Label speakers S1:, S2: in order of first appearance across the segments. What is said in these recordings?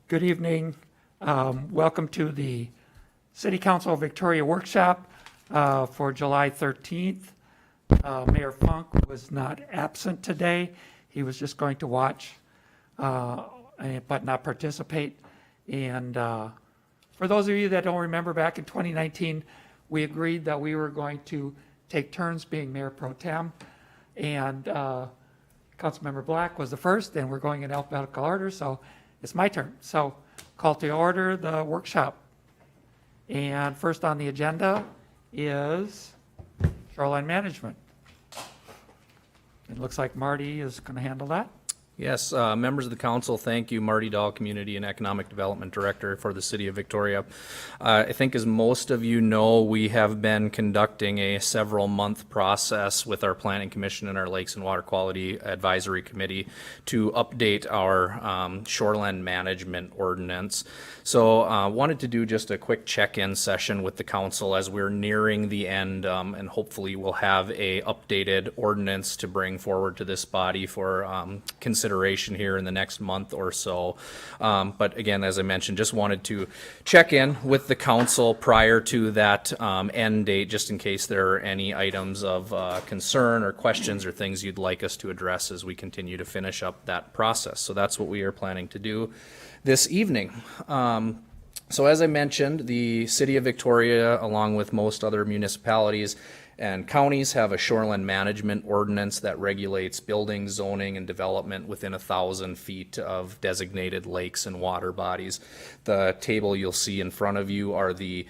S1: Good evening. Welcome to the City Council of Victoria workshop for July 13th. Mayor Funk was not absent today. He was just going to watch but not participate. And for those of you that don't remember, back in 2019, we agreed that we were going to take turns being Mayor Pro Tem. And Councilmember Black was the first, and we're going in alphabetical order, so it's my turn. So call to order the workshop. And first on the agenda is shoreline management. It looks like Marty is going to handle that.
S2: Yes, members of the council, thank you, Marty Dahl, Community and Economic Development Director for the City of Victoria. I think as most of you know, we have been conducting a several-month process with our Planning Commission and our Lakes and Water Quality Advisory Committee to update our shoreline management ordinance. So wanted to do just a quick check-in session with the council as we're nearing the end, and hopefully we'll have a updated ordinance to bring forward to this body for consideration here in the next month or so. But again, as I mentioned, just wanted to check in with the council prior to that end date, just in case there are any items of concern or questions or things you'd like us to address as we continue to finish up that process. So that's what we are planning to do this evening. So as I mentioned, the City of Victoria, along with most other municipalities and counties, have a shoreline management ordinance that regulates building, zoning, and development within 1,000 feet of designated lakes and water bodies. The table you'll see in front of you are the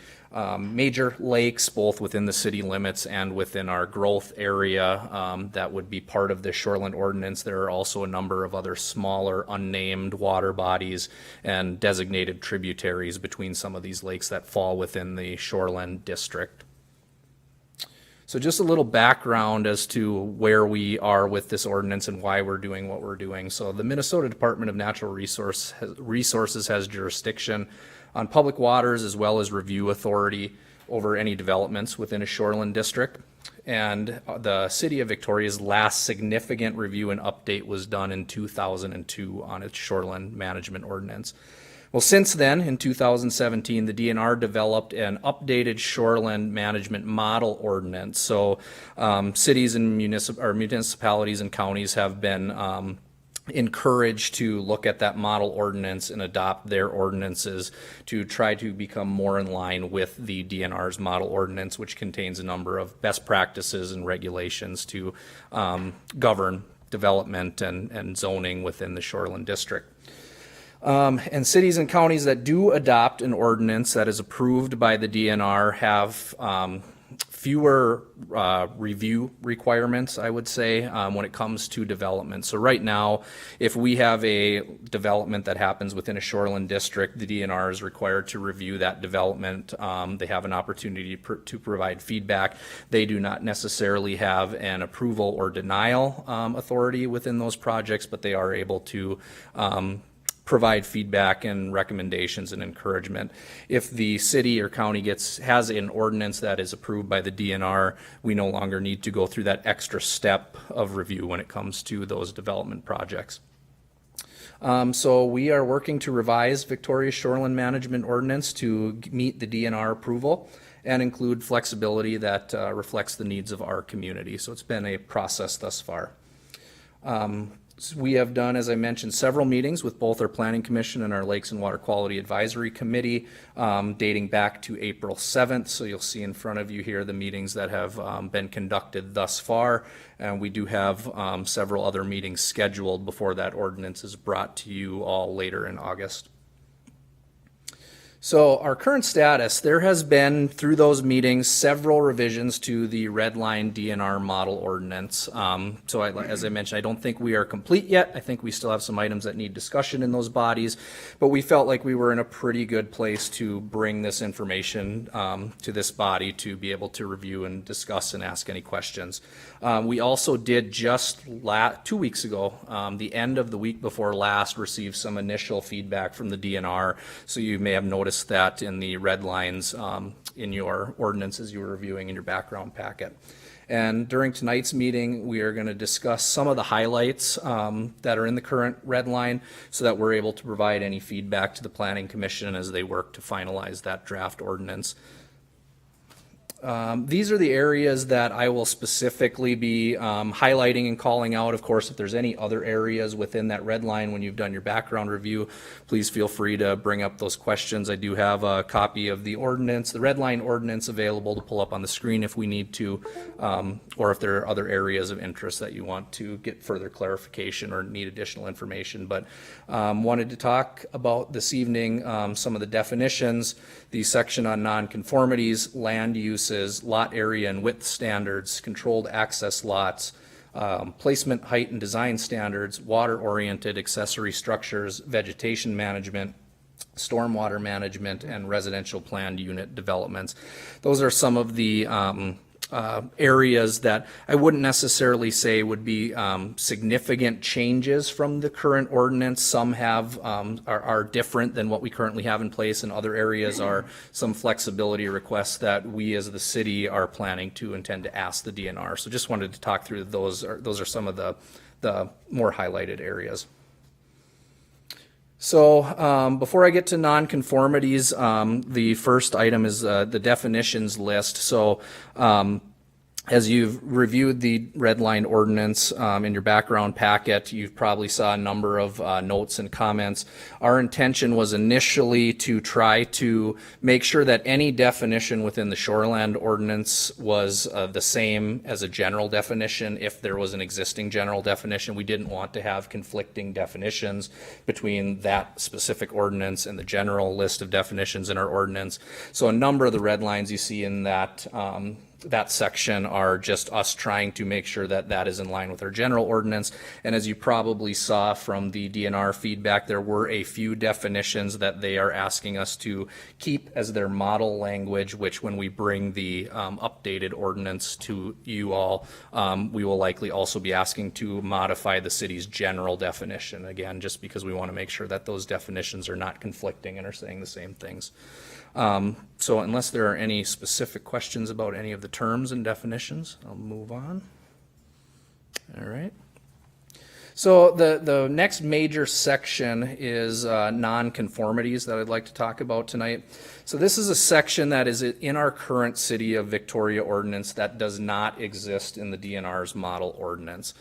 S2: major lakes, both within the city limits and within our growth area that would be part of the Shoreline Ordinance. There are also a number of other smaller unnamed water bodies and designated tributaries between some of these lakes that fall within the Shoreland district. So just a little background as to where we are with this ordinance and why we're doing what we're doing. So the Minnesota Department of Natural Resources has jurisdiction on public waters as well as review authority over any developments within a shoreline district. And the City of Victoria's last significant review and update was done in 2002 on its shoreline management ordinance. Well, since then, in 2017, the DNR developed an updated shoreline management model ordinance. So cities and municipalities and counties have been encouraged to look at that model ordinance and adopt their ordinances to try to become more in line with the DNR's model ordinance, which contains a number of best practices and regulations to govern development and zoning within the shoreline district. And cities and counties that do adopt an ordinance that is approved by the DNR have fewer review requirements, I would say, when it comes to development. So right now, if we have a development that happens within a shoreline district, the DNR is required to review that development. They have an opportunity to provide feedback. They do not necessarily have an approval or denial authority within those projects, but they are able to provide feedback and recommendations and encouragement. If the city or county has an ordinance that is approved by the DNR, we no longer need to go through that extra step of review when it comes to those development projects. So we are working to revise Victoria's Shoreline Management Ordinance to meet the DNR approval and include flexibility that reflects the needs of our community. So it's been a process thus far. We have done, as I mentioned, several meetings with both our Planning Commission and our Lakes and Water Quality Advisory Committee dating back to April 7th. So you'll see in front of you here the meetings that have been conducted thus far. And we do have several other meetings scheduled before that ordinance is brought to you all later in August. So our current status, there has been, through those meetings, several revisions to the red line DNR model ordinance. As I mentioned, I don't think we are complete yet. I think we still have some items that need discussion in those bodies, but we felt like we were in a pretty good place to bring this information to this body to be able to review and discuss and ask any questions. We also did just 2 weeks ago, the end of the week before last, receive some initial feedback from the DNR. So you may have noticed that in the red lines in your ordinances you were reviewing in your background packet. And during tonight's meeting, we are going to discuss some of the highlights that are in the current red line so that we're able to provide any feedback to the Planning Commission as they work to finalize that draft ordinance. These are the areas that I will specifically be highlighting and calling out. Of course, if there's any other areas within that red line when you've done your background review, please feel free to bring up those questions. I do have a copy of the ordinance, the red line ordinance, available to pull up on the screen if we need to, or if there are other areas of interest that you want to get further clarification or need additional information. But wanted to talk about this evening some of the definitions, the section on nonconformities, land uses, lot area and width standards, controlled access lots, placement, height, and design standards, water-oriented accessory structures, vegetation management, stormwater management, and residential planned unit developments. Those are some of the areas that I wouldn't necessarily say would be significant changes from the current ordinance. Some have are different than what we currently have in place, and other areas are some flexibility requests that we as the city are planning to intend to ask the DNR. So just wanted to talk through those. Those are some of the more highlighted areas. So before I get to nonconformities, the first item is the definitions list. So as you've reviewed the red line ordinance in your background packet, you've probably saw a number of notes and comments. Our intention was initially to try to make sure that any definition within the Shoreland Ordinance was the same as a general definition. If there was an existing general definition, we didn't want to have conflicting definitions between that specific ordinance and the general list of definitions in our ordinance. So a number of the red lines you see in that that section are just us trying to make sure that that is in line with our general ordinance. And as you probably saw from the DNR feedback, there were a few definitions that they are asking us to keep as their model language, which when we bring the updated ordinance to you all, we will likely also be asking to modify the city's general definition, again, just because we want to make sure that those definitions are not conflicting and are saying the same things. So unless there are any specific questions about any of the terms and definitions, I'll move on. All right. So the next major section is nonconformities that I'd like to talk about tonight. So this is a section that is in our current City of Victoria ordinance that does not exist in the DNR's model ordinance.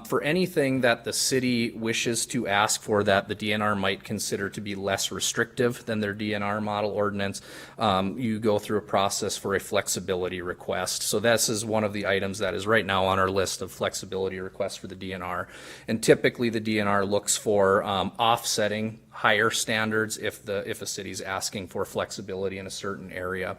S2: For anything that the city wishes to ask for that the DNR might consider to be less restrictive than their DNR model ordinance, you go through a process for a flexibility request. So this is one of the items that is right now on our list of flexibility requests for the DNR. And typically the DNR looks for offsetting higher standards if a city's asking for flexibility in a certain area.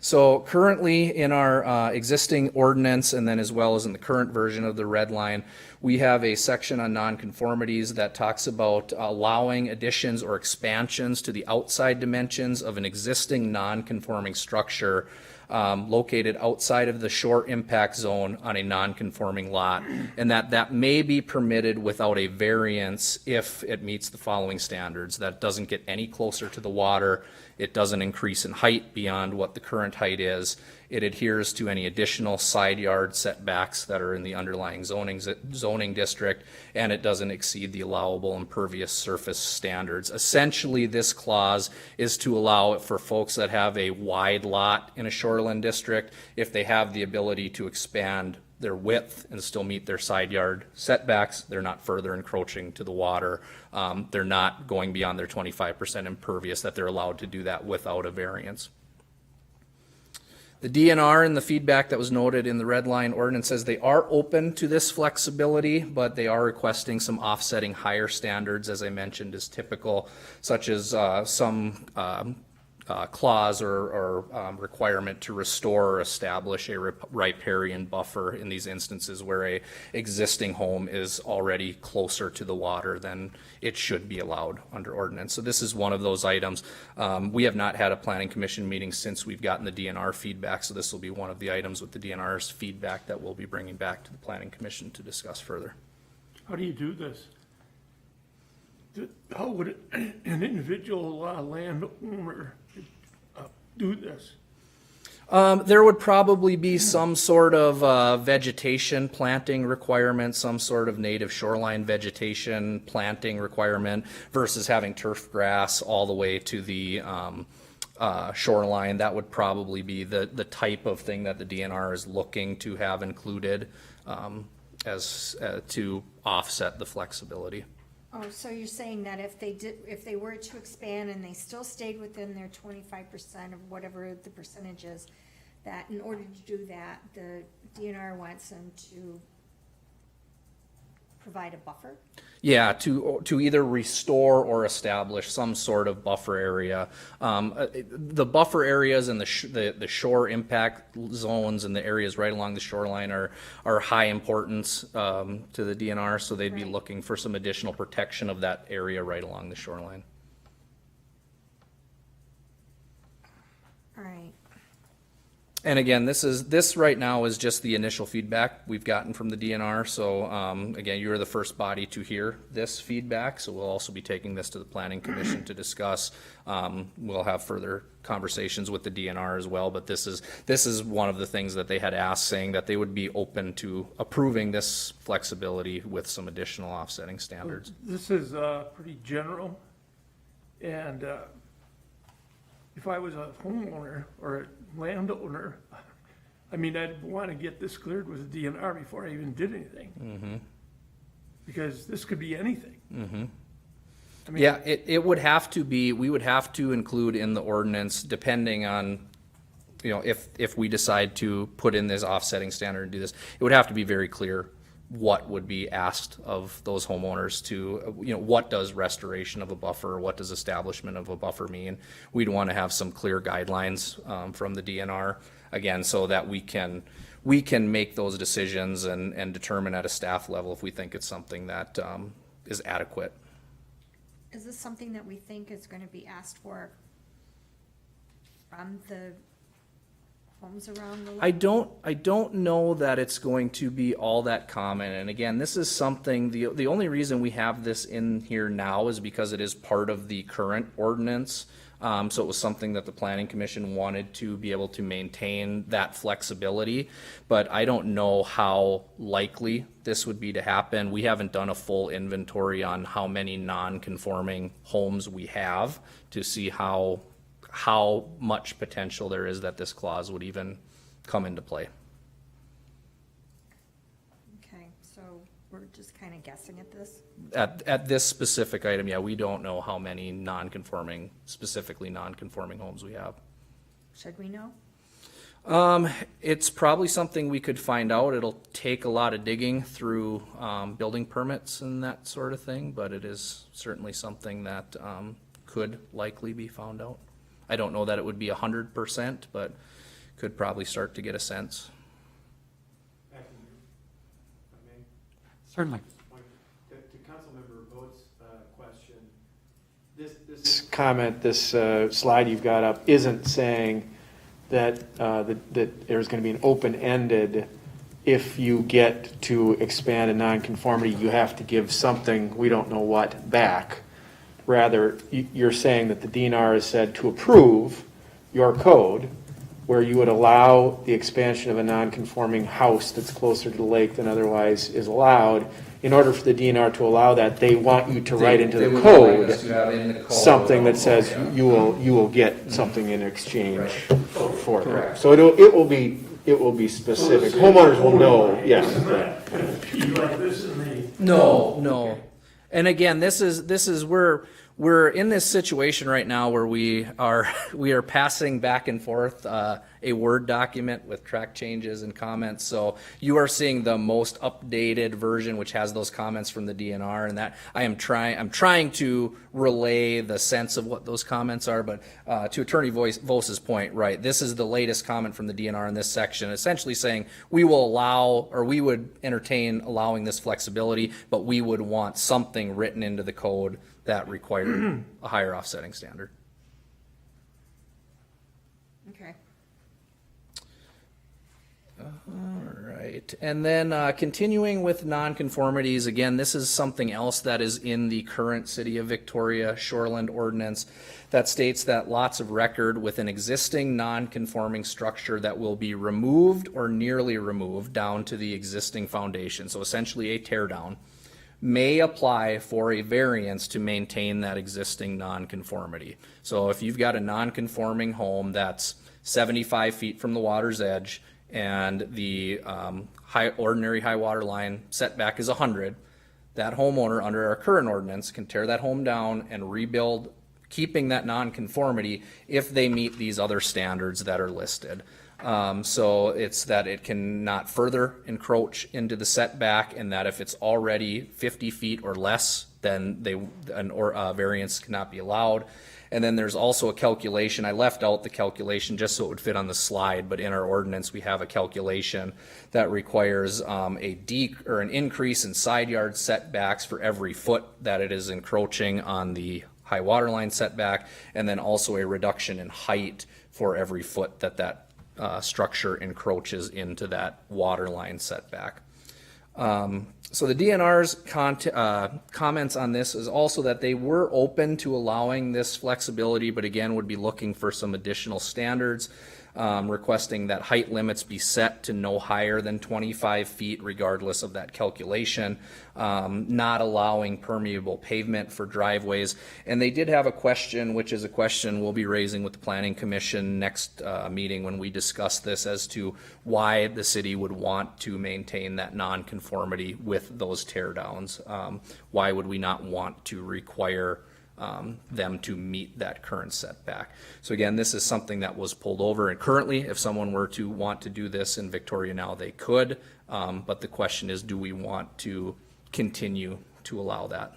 S2: So currently in our existing ordinance, and then as well as in the current version of the red line, we have a section on nonconformities that talks about allowing additions or expansions to the outside dimensions of an existing non-conforming structure located outside of the shore impact zone on a non-conforming lot, and that may be permitted without a variance if it meets the following standards: that it doesn't get any closer to the water, it doesn't increase in height beyond what the current height is, it adheres to any additional side yard setbacks that are in the underlying zoning district, and it doesn't exceed the allowable impervious surface standards. Essentially, this clause is to allow it for folks that have a wide lot in a shoreline district, if they have the ability to expand their width and still meet their side yard setbacks, they're not further encroaching to the water. They're not going beyond their 25% impervious, that they're allowed to do that without a variance. The DNR in the feedback that was noted in the red line ordinance says they are open to this flexibility, but they are requesting some offsetting higher standards, as I mentioned, is typical, such as some clause or requirement to restore or establish a riparian buffer in these instances where a existing home is already closer to the water than it should be allowed under ordinance. So this is one of those items. We have not had a planning commission meeting since we've gotten the DNR feedback, so this will be one of the items with the DNR's feedback that we'll be bringing back to the planning commission to discuss further.
S3: How do you do this? How would an individual landowner do this?
S2: There would probably be some sort of vegetation planting requirement, some sort of native shoreline vegetation planting requirement versus having turf grass all the way to the shoreline. That would probably be the type of thing that the DNR is looking to have included as to offset the flexibility.
S4: Oh, so you're saying that if they were to expand and they still stayed within their 25% of whatever the percentage is, that in order to do that, the DNR wants them to provide a buffer?
S2: Yeah, to either restore or establish some sort of buffer area. The buffer areas and the shore impact zones and the areas right along the shoreline are high importance to the DNR, so they'd be
S4: Right.
S2: looking for some additional protection of that area right along the shoreline.
S4: All right.
S2: And again, this right now is just the initial feedback we've gotten from the DNR. So again, you are the first body to hear this feedback. So we'll also be taking this to the Planning Commission to discuss. We'll have further conversations with the DNR as well. But this is one of the things that they had asked, saying that they would be open to approving this flexibility with some additional offsetting standards.
S3: This is pretty general, and if I was a homeowner or a landowner, I mean, I'd want to get this cleared with the DNR before I even did anything.
S2: Mm-hmm.
S3: Because this could be anything.
S2: Mm-hmm.
S3: I mean,
S2: Yeah, it would have to be, we would have to include in the ordinance, depending on, you know, if we decide to put in this offsetting standard and do this, it would have to be very clear what would be asked of those homeowners to, you know, what does restoration of a buffer, what does establishment of a buffer mean? We'd want to have some clear guidelines from the DNR, again, so that we can make those decisions and determine at a staff level if we think it's something that is adequate.
S4: Is this something that we think is gonna be asked for from the homes around the lake?
S2: I don't know that it's going to be all that common. And again, this is something, the only reason we have this in here now is because it is part of the current ordinance. So it was something that the Planning Commission wanted to be able to maintain that flexibility. But I don't know how likely this would be to happen. We haven't done a full inventory on how many non-conforming homes we have to see how much potential there is that this clause would even come into play.
S4: Okay, so we're just kinda guessing at this?
S2: At this specific item, yeah, we don't know how many specifically non-conforming homes we have.
S4: Should we know?
S2: It's probably something we could find out. It'll take a lot of digging through building permits and that sort of thing, but it is certainly something that could likely be found out. I don't know that it would be 100%, but could probably start to get a sense.
S1: Certainly.
S5: To Councilmember Voigt's question, this comment, this slide you've got up, isn't saying that that there's going to be an open-ended, if you get to expand a nonconformity, you have to give something, we don't know what, back. Rather, you're saying that the DNR has said to approve your code, where you would allow the expansion of a non-conforming house that's closer to the lake than otherwise is allowed. In order for the DNR to allow that, they want you to write into the code something that says you will get something in exchange for it. So it will be specific. Homeowners will know, yes.
S3: Pee like this and they.
S2: No. And again, this is we're in this situation right now where we are passing back and forth a Word document with track changes and comments. So you are seeing the most updated version, which has those comments from the DNR, and that I'm trying to relay the sense of what those comments are. But to Attorney Vose's point, right, this is the latest comment from the DNR in this section, essentially saying we will allow, or we would entertain allowing this flexibility, but we would want something written into the code that required a higher offsetting standard.
S4: Okay.
S2: All right. right, and then continuing with nonconformities, again, this is something else that is in the current City of Victoria Shoreland Ordinance that states that lots of record with an existing non-conforming structure that will be removed or nearly removed down to the existing foundation, so essentially a tear down, may apply for a variance to maintain that existing nonconformity. So if you've got a nonconforming home that's 75 feet from the water's edge and the ordinary high water line setback is 100, that homeowner under our current ordinance can tear that home down and rebuild, keeping that nonconformity if they meet these other standards that are listed. So it's that it cannot further encroach into the setback, and that if it's already 50 feet or less, then variance cannot be allowed. And then there's also a calculation. I left out the calculation just so it would fit on the slide, but in our ordinance we have a calculation that requires an increase in side yard setbacks for every foot that it is encroaching on the high water line setback, and then also a reduction in height for every foot that structure encroaches into that water line setback. So the DNR's comments on this is also that they were open to allowing this flexibility, but again would be looking for some additional standards, requesting that height limits be set to no higher than 25 feet regardless of that calculation, not allowing permeable pavement for driveways. And they did have a question, which is a question we'll be raising with the Planning Commission next meeting when we discuss this, as to why the city would want to maintain that nonconformity with those tear downs. Why would we not want to require them to meet that current setback? So again, this is something that was pulled over, and currently if someone were to want to do this in Victoria now, they could, but the question is, do we want to continue to allow that?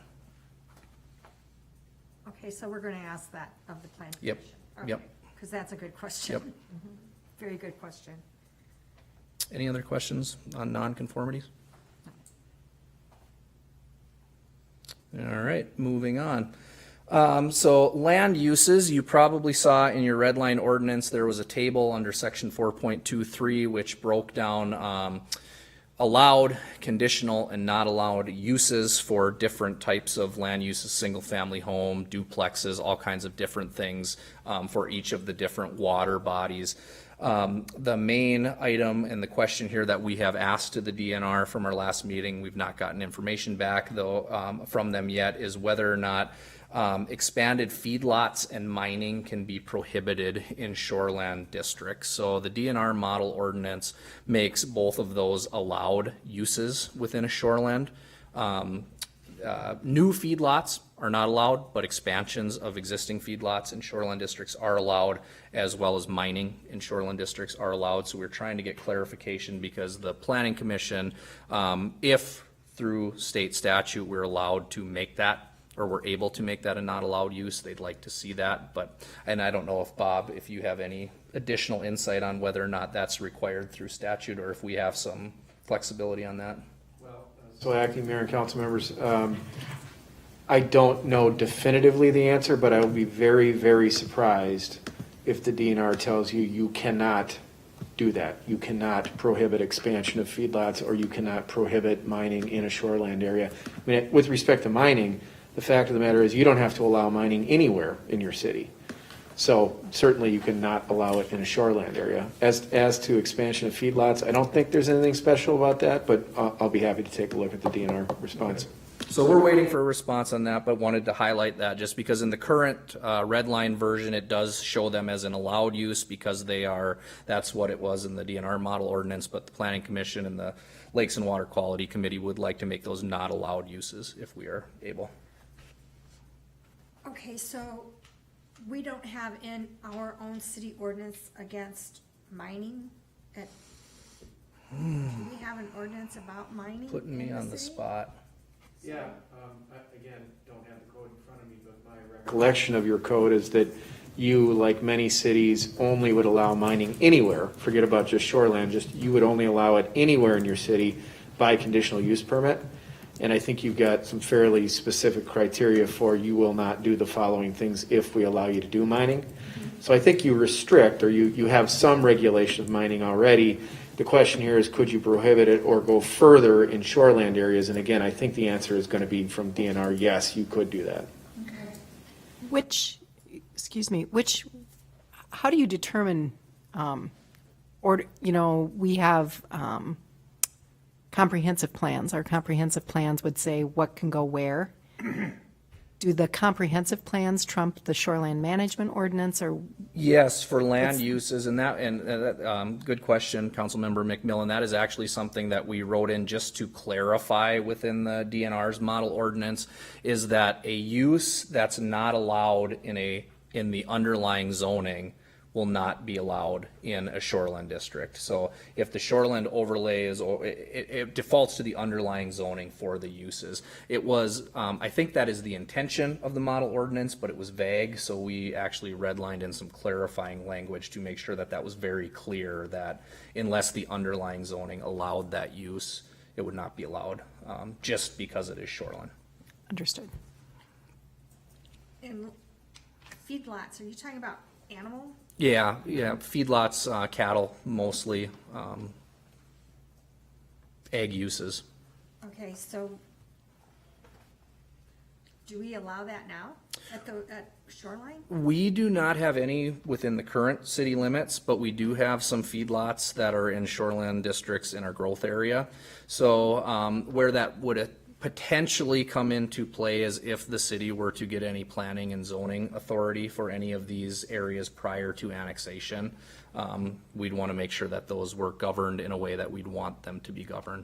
S4: Okay, so we're gonna ask that of the planning
S2: Yep,
S4: commission.
S2: yep.
S4: Because that's a good question.
S2: Yep.
S4: Mhm. Very good question.
S2: Any other questions on nonconformities? All right, moving on. So land uses, you probably saw in your red line ordinance, there was a table under section 4.23 which broke down allowed, conditional, and not allowed uses for different types of land uses, single family home, duplexes, all kinds of different things for each of the different water bodies. The main item and the question here that we have asked to the DNR from our last meeting, we've not gotten information back though from them yet, is whether or not expanded feedlots and mining can be prohibited in shoreland districts. So the DNR model ordinance makes both of those allowed uses within a shoreland. New feedlots are not allowed, but expansions of existing feedlots in shoreland districts are allowed, as well as mining in shoreland districts are allowed. So we're trying to get clarification because the Planning Commission, if through state statute we're allowed to make that, or we're able to make that a not allowed use, they'd like to see that. But, and I don't know if Bob, if you have any additional insight on whether or not that's required through statute, or if we have some flexibility on that.
S5: So acting mayor and council members, I don't know definitively the answer, but I will be very, very surprised if the DNR tells you you cannot do that. You cannot prohibit expansion of feedlots, or you cannot prohibit mining in a shoreland area. I mean, with respect to mining, the fact of the matter is you don't have to allow mining anywhere in your city. So certainly you cannot allow it in a shoreland area. As to expansion of feedlots, I don't think there's anything special about that, but I'll be happy to take a look at the DNR response.
S2: So we're waiting for a response on that, but wanted to highlight that just because in the current red line version, it does show them as an allowed use because they are, that's what it was in the DNR model ordinance, but the Planning Commission and the Lakes and Water Quality Committee would like to make those not allowed uses if we are able.
S4: Okay, so we don't have in our own city ordinance against mining? Do we have an ordinance about mining?
S2: Putting me
S4: in
S2: on the
S4: city?
S2: spot.
S5: Yeah, I, again, don't have the code in front of me, but my recollection of your code is that you, like many cities, only would allow mining anywhere. Forget about just shoreland, just you would only allow it anywhere in your city by conditional use permit. And I think you've got some fairly specific criteria for you will not do the following things if we allow you to do mining. So I think you restrict, or you have some regulation of mining already, the question here is, could you prohibit it or go further in shoreland areas? And again, I think the answer is going to be from DNR, yes, you could do that.
S6: How do you determine, or, you know, we have comprehensive plans. Our comprehensive plans would say what can go where. Do the comprehensive plans trump the shoreline management ordinance, or?
S2: Yes, for land uses, and good question, Councilmember McMillan. That is actually something that we wrote in just to clarify within the DNR's model ordinance, is that a use that's not allowed in the underlying zoning will not be allowed in a shoreline district. So if the shoreline overlay is, it defaults to the underlying zoning for the uses. It was, I think that is the intention of the model ordinance, but it was vague, so we actually redlined in some clarifying language to make sure that that was very clear, that unless the underlying zoning allowed that use, it would not be allowed, just because it is shoreline.
S6: Understood.
S4: And feedlots, are you talking about animal?
S2: Yeah, feedlots, cattle mostly, ag uses.
S4: Okay, so do we allow that now at Shoreline?
S2: We do not have any within the current city limits, but we do have some feedlots that are in shoreline districts in our growth area. So where that would potentially come into play is if the city were to get any planning and zoning authority for any of these areas prior to annexation. We'd want to make sure that those were governed in a way that we'd want them to be governed.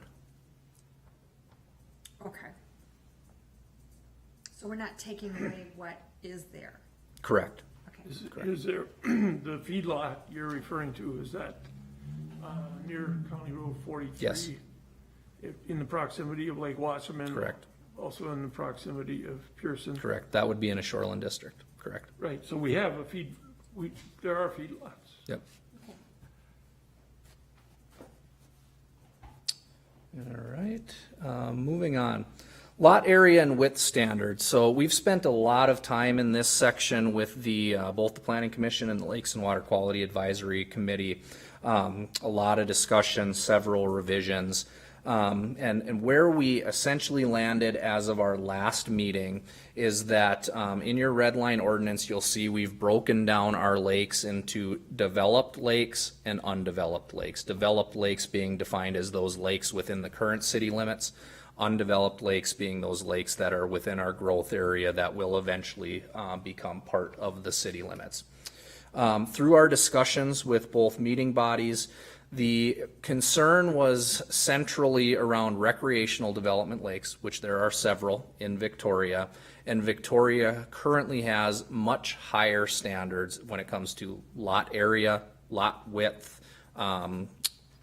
S4: Okay. So we're not taking away what is there?
S2: Correct.
S4: Okay.
S3: Is there, the feedlot you're referring to, is that near County Road 43?
S2: Yes.
S3: In the proximity of Lake Wasserman?
S2: Correct.
S3: Also in the proximity of Pearson?
S2: Correct. That would be in a shoreline district. Correct.
S3: Right, so we have there are feedlots.
S2: Yep. All right, moving on. Lot area and width standards. So we've spent a lot of time in this section with the both the Planning Commission and the Lakes and Water Quality Advisory Committee. A lot of discussion, several revisions. And where we essentially landed as of our last meeting is that in your red line ordinance, you'll see we've broken down our lakes into developed lakes and undeveloped lakes. Developed lakes being defined as those lakes within the current city limits. Undeveloped lakes being those lakes that are within our growth area that will eventually become part of the city limits. Through our discussions with both meeting bodies, the concern was centrally around recreational development lakes, which there are several in Victoria, and Victoria currently has much higher standards when it comes to lot area, lot width,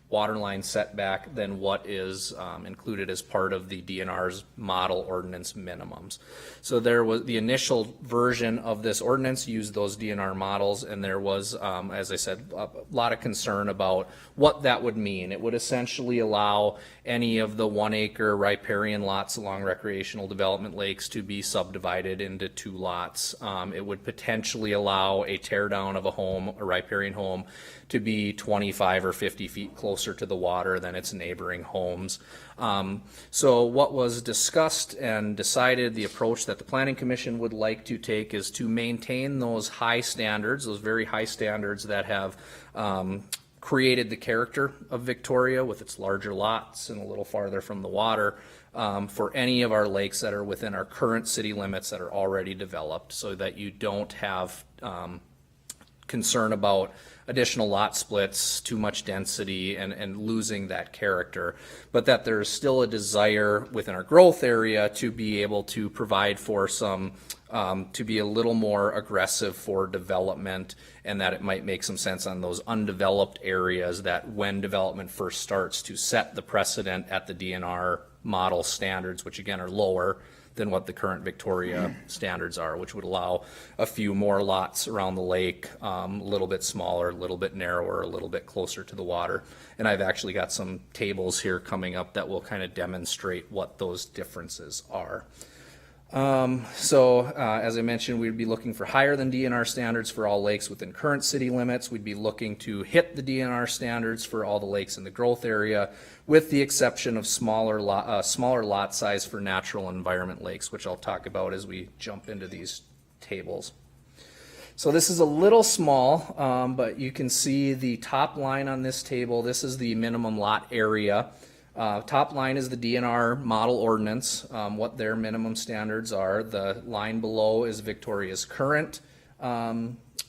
S2: waterline setback than what is included as part of the DNR's model ordinance minimums. So there was the initial version of this ordinance used those DNR models, and there was, as I said, a lot of concern about what that would mean. It would essentially allow any of the 1 acre riparian lots along recreational development lakes to be subdivided into 2 lots. It would potentially allow a tear down of a home, a riparian home, to be 25 or 50 feet closer to the water than its neighboring homes. So what was discussed and decided, the approach that the Planning Commission would like to take is to maintain those high standards, those very high standards that have created the character of Victoria with its larger lots and a little farther from the water, for any of our lakes that are within our current city limits that are already developed, so that you don't have concern about additional lot splits, too much density, and losing that character, but that there's still a desire within our growth area to be able to provide for some, to be a little more aggressive for development, and that it might make some sense on those undeveloped areas that when development first starts to set the precedent at the DNR model standards, which again are lower than what the current Victoria standards are, which would allow a few more lots around the lake, a little bit smaller, a little bit narrower, a little bit closer to the water. And I've actually got some tables here coming up that will kind of demonstrate what those differences are. As I mentioned, we'd be looking for higher than DNR standards for all lakes within current city limits. We'd be looking to hit the DNR standards for all the lakes in the growth area, with the exception of smaller lot size for natural environment lakes, which I'll talk about as we jump into these tables. So this is a little small, but you can see the top line on this table. This is the minimum lot area. Top line is the DNR model ordinance, what their minimum standards are. The line below is Victoria's current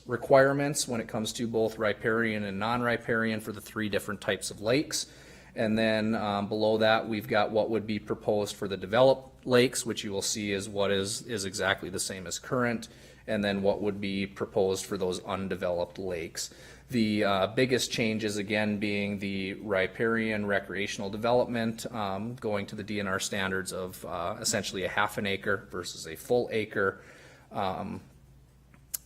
S2: requirements when it comes to both riparian and non-riparian for the 3 different types of lakes. And then below that, we've got what would be proposed for the developed lakes, which you will see is what is exactly the same as current, and then what would be proposed for those undeveloped lakes. The biggest changes, again, being the riparian recreational development, going to the DNR standards of essentially a half an acre versus a full acre.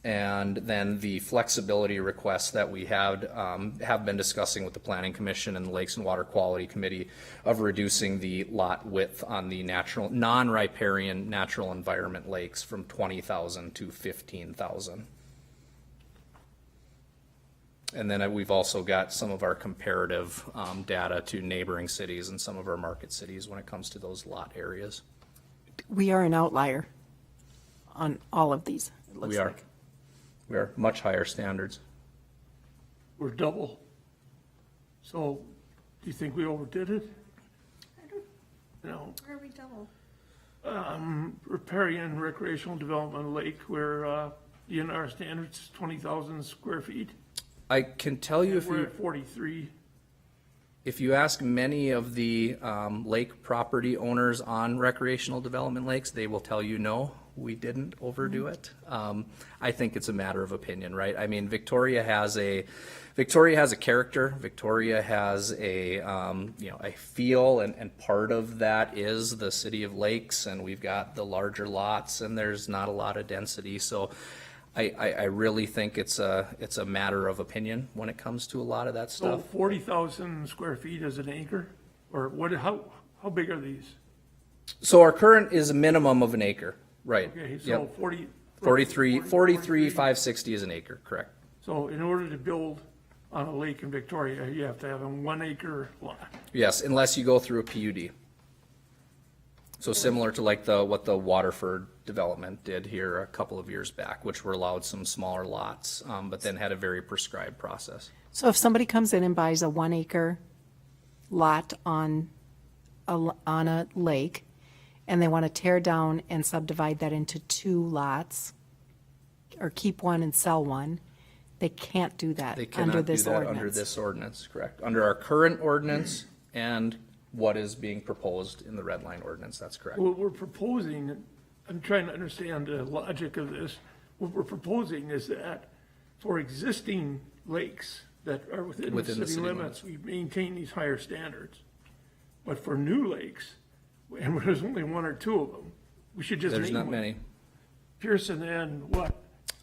S2: And then the flexibility requests that we have been discussing with the Planning Commission and the Lakes and Water Quality Committee of reducing the lot width on the non-riparian natural environment lakes from 20,000 to 15,000. And then we've also got some of our comparative data to neighboring cities and some of our market cities when it comes to those lot areas.
S6: We are an outlier on all of these, it looks
S2: We are.
S6: like.
S2: We are much higher standards.
S3: We're double. So, do you think we overdid it? No.
S4: Where are we double?
S3: Riparian recreational development lake where DNR standards is 20,000 square feet.
S2: I can tell you
S3: We're at 43.
S2: if you ask many of the lake property owners on recreational development lakes, they will tell you, no, we didn't overdo it. I think it's a matter of opinion, right? I mean, Victoria has a character. Victoria has a feel, and part of that is the city of lakes, and we've got the larger lots, and there's not a lot of density. So I really think it's a matter of opinion when it comes to a lot of that
S3: So
S2: stuff.
S3: 40,000 square feet is an acre? Or what, how big are these?
S2: So our current is a minimum of an acre, right?
S3: Okay, so
S2: Yep.
S3: 43.
S2: 560 is an acre, correct?
S3: So in order to build on a lake in Victoria, you have to have a 1 acre lot.
S2: Yes, unless you go through a PUD. So similar to like what the Waterford development did here a couple of years back, which were allowed some smaller lots, but then had a very prescribed process.
S6: So if somebody comes in and buys a 1 acre lot on a lake, and they want to tear down and subdivide that into 2 lots, or keep one and sell one, they can't do that
S2: They
S6: under
S2: cannot do
S6: this
S2: that
S6: ordinance.
S2: under this ordinance, correct? Under our current ordinance and what is being proposed in the red line ordinance, that's correct.
S3: What we're proposing, I'm trying to understand the logic of this. What we're proposing is that for existing lakes that are within the city limits, we maintain these higher standards. But for new lakes, and there's only 1 or 2 of them, we should just
S2: There's
S3: name
S2: not
S3: one.
S2: many.
S3: Pearson and what?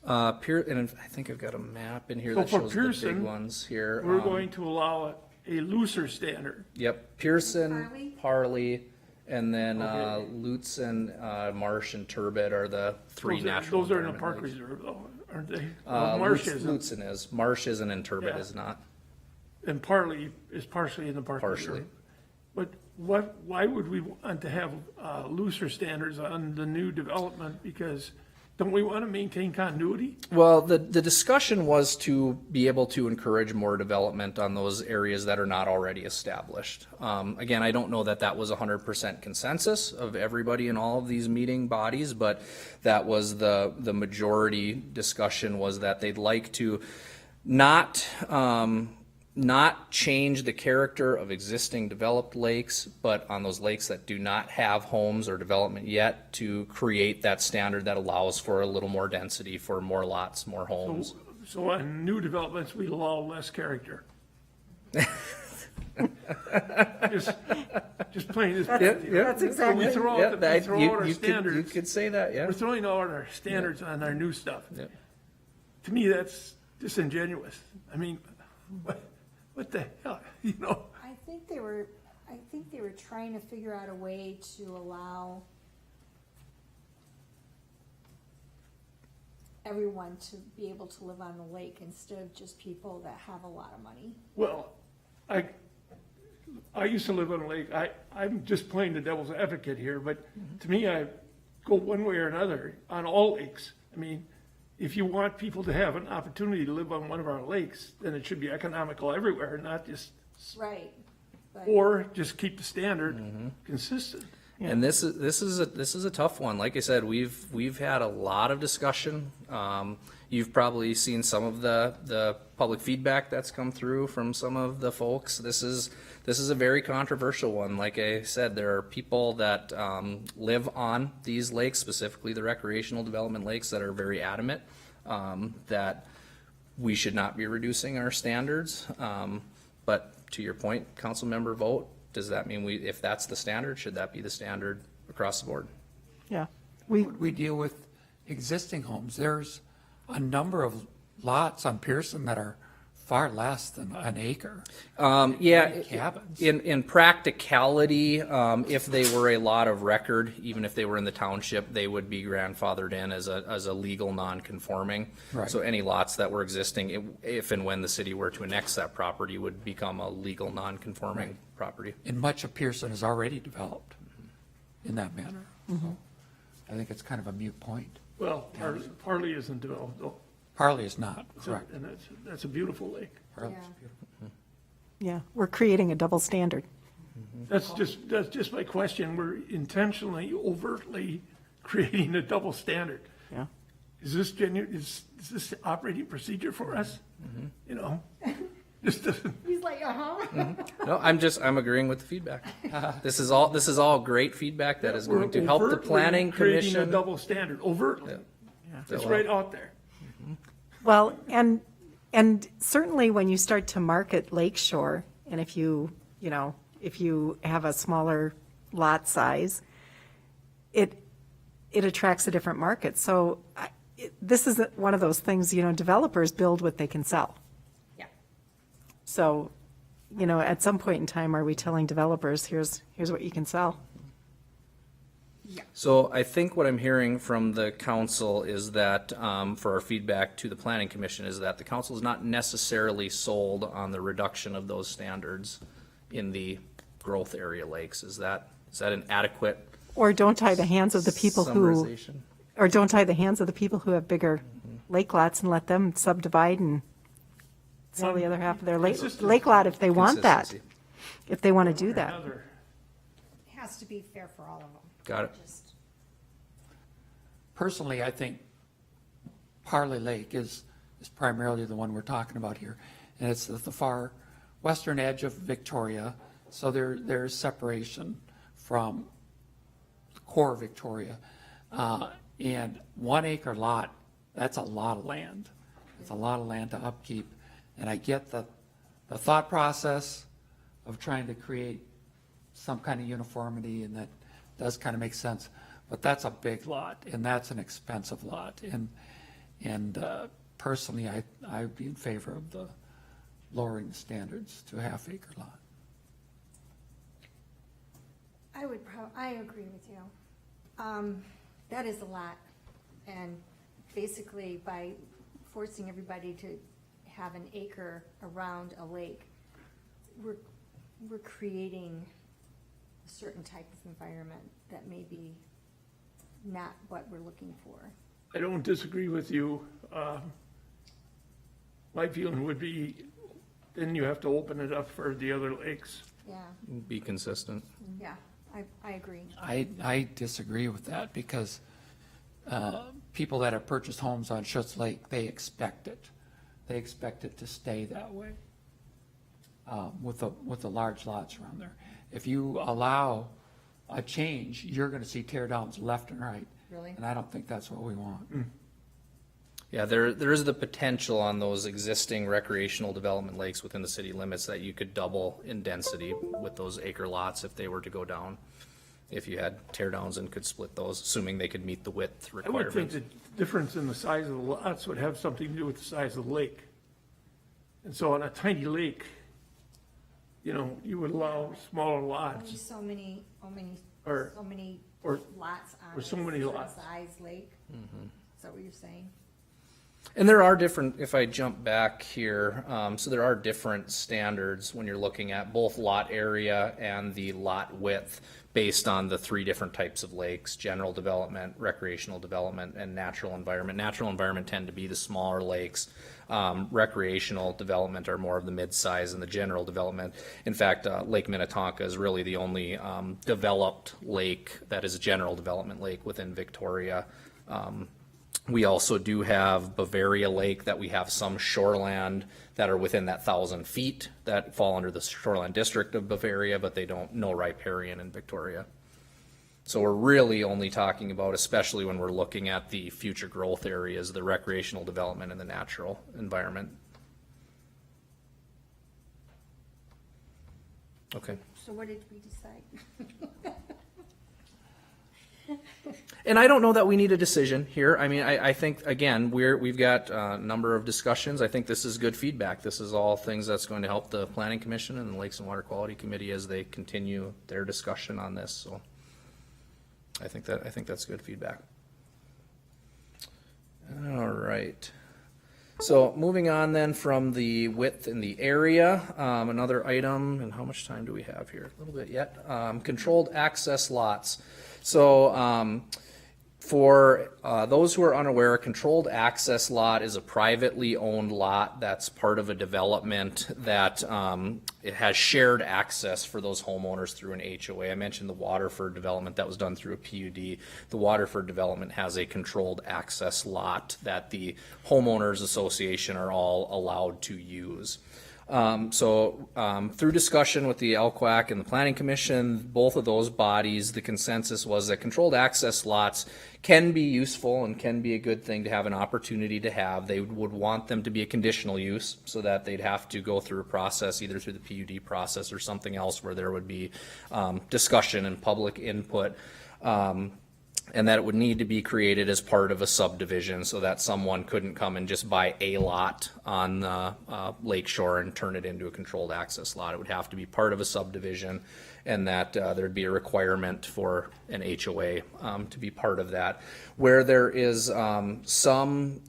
S2: And I think I've got a map in here
S3: So
S2: that
S3: for
S2: shows the big
S3: Pearson,
S2: ones here.
S3: We're going to allow a looser standard.
S2: Yep, Pearson,
S4: Parley?
S2: Parley, and then
S3: Okay.
S2: Lutsen, Marsh, and Turbot are the 3 natural
S3: Those are in the
S2: environment
S3: park
S2: lakes.
S3: reserve though, aren't they? Well, Marsh isn't,
S2: Lutsen is, Marsh isn't, and Turbot
S3: Yeah.
S2: is not.
S3: and Parley is partially in the park
S2: Partially.
S3: reserve. But why would we want to have looser standards on the new development? Because don't we want to maintain continuity?
S2: Well, the discussion was to be able to encourage more development on those areas that are not already established. Again, I don't know that that was 100% consensus of everybody in all of these meeting bodies, but that was the majority discussion, was that they'd like to not change the character of existing developed lakes, but on those lakes that do not have homes or development yet, to create that standard that allows for a little more density, for more lots, more homes.
S3: So on new developments, we allow less character. Just playing this.
S6: That's exactly.
S3: We throw out our standards.
S2: You could say that, yeah.
S3: We're throwing out our standards on our new stuff.
S2: Yep.
S3: To me, that's disingenuous. I mean, what the hell, you know?
S4: I think they were trying to figure out a way to allow everyone to be able to live on the lake instead of just people that have a lot of money.
S3: Well, I used to live on a lake. I'm just playing the devil's advocate here, but to me, I go one way or another on all lakes. I mean, if you want people to have an opportunity to live on one of our lakes, then it should be economical everywhere, not just,
S4: Right. But
S3: or just keep the standard consistent.
S2: And this is a tough one. Like I said, we've had a lot of discussion. You've probably seen some of the public feedback that's come through from some of the folks. This is a very controversial one. Like I said, there are people that live on these lakes, specifically the recreational development lakes, that are very adamant that we should not be reducing our standards. But to your point, council member vote, does that mean if that's the standard, should that be the standard across the board?
S6: Yeah.
S1: We deal with existing homes. There's a number of lots on Pearson that are far less than an acre.
S2: Yeah,
S1: Cabins.
S2: in practicality, if they were a lot of record, even if they were in the township, they would be grandfathered in as a legal non-conforming.
S1: Right.
S2: So any lots that were existing, if and when the city were to annex that property, would become a legal non-conforming property.
S1: And much of Pearson is already developed in that manner. So I think it's kind of a moot point.
S3: Well, Parley isn't developed though.
S1: Parley is not,
S3: So-
S1: correct.
S3: And that's a beautiful lake.
S1: Parley's
S4: Yeah.
S1: beautiful.
S6: Yeah, we're creating a double standard.
S3: That's just my question. We're intentionally, overtly creating a double standard.
S6: Yeah.
S3: Is this is this operating procedure for us? You know, just doesn't,
S4: he's like,
S2: No, I'm agreeing with the feedback. This is all great feedback that is going to help the
S3: overtly
S2: planning
S3: creating a
S2: commission.
S3: double standard, overtly. It's right out there.
S6: Well, and certainly when you start to market Lakeshore, and if you have a smaller lot size, it attracts a different market. So this is one of those things, developers build what they can sell.
S4: yeah.
S6: So, at some point in time, are we telling developers, here's what you can sell?
S2: So I think what I'm hearing from the council is that, for our feedback to the planning commission, is that the council is not necessarily sold on the reduction of those standards in the growth area lakes. Is that an adequate
S6: Or don't tie the hands of the people who,
S2: summarization?
S6: or don't tie the hands of the people who have bigger lake lots and let them subdivide and sell the other half of their lake lot if they want that,
S2: Consistency.
S6: if they want to do that.
S3: Another.
S4: It has to be fair for all of them.
S2: Got it.
S4: Just,
S1: Personally, I think Parley Lake is primarily the one we're talking about here. And it's at the far western edge of Victoria, so there's separation from the core of Victoria. And 1 acre lot, that's a lot of land. It's a lot of land to upkeep. And I get the thought process of trying to create some kind of uniformity, and that does kind of make sense. But that's a big lot, and that's an expensive lot. And personally, I'd be in favor of the lowering the standards to a half-acre lot.
S4: I agree with you. That is a lot. And basically, by forcing everybody to have an acre around a lake, we're creating a certain type of environment that may be not what we're looking for.
S3: I don't disagree with you. My feeling would be, then you have to open it up for the other lakes.
S4: Yeah,
S2: Be consistent.
S4: yeah, I agree.
S1: I disagree with that because people that have purchased homes on Schutz Lake, they expect it. They expect it to stay that way with the large lots around there. If you allow a change, you're going to see tear downs left and right.
S4: Really?
S1: And I don't think that's what we want.
S2: Yeah, there is the potential on those existing recreational development lakes within the city limits that you could double in density with those acre lots if they were to go down. If you had tear downs and could split those, assuming they could meet the width
S3: I would think
S2: requirements.
S3: the difference in the size of the lots would have something to do with the size of the lake. And so on a tiny lake, you would allow smaller
S4: Only
S3: lots.
S4: so many
S3: Or-
S4: lots on
S3: or
S4: a
S3: so many
S4: certain
S3: lots.
S4: size lake. Is that what you're saying?
S2: And there are different, if I jump back here, so there are different standards when you're looking at both lot area and the lot width based on the three different types of lakes: general development, recreational development, and natural environment. Natural environment tend to be the smaller lakes. Recreational development are more of the mid-size, and the general development. In fact, Lake Minnetonka is really the only developed lake that is a general development lake within Victoria. We also do have Bavaria Lake, that we have some shoreland that are within that 1,000 feet that fall under the shoreland district of Bavaria, but they don't, no riparian in Victoria. So we're really only talking about, especially when we're looking at the future growth areas, the recreational development and the natural environment. Okay.
S4: So what did we decide?
S2: And I don't know that we need a decision here. I mean, I think, again, we've got a number of discussions. I think this is good feedback. This is all things that's going to help the Planning Commission and the Lakes and Water Quality Committee as they continue their discussion on this. So I think that's good feedback. All right. So moving on then from the width and the area, another item, and how much time do we have here? A little bit yet. Controlled access lots. So for those who are unaware, a controlled access lot is a privately owned lot that's part of a development that it has shared access for those homeowners through an HOA. I mentioned the Waterford development that was done through a PUD. The Waterford development has a controlled access lot that the homeowners association are all allowed to use. Through discussion with the LQAC and the Planning Commission, both of those bodies, the consensus was that controlled access lots can be useful and can be a good thing to have an opportunity to have. They would want them to be a conditional use, so that they'd have to go through a process, either through the PUD process or something else where there would be discussion and public input. And that it would need to be created as part of a subdivision, so that someone couldn't come and just buy a lot on the lake shore and turn it into a controlled access lot. It would have to be part of a subdivision, and that there'd be a requirement for an HOA to be part of that. Where there is some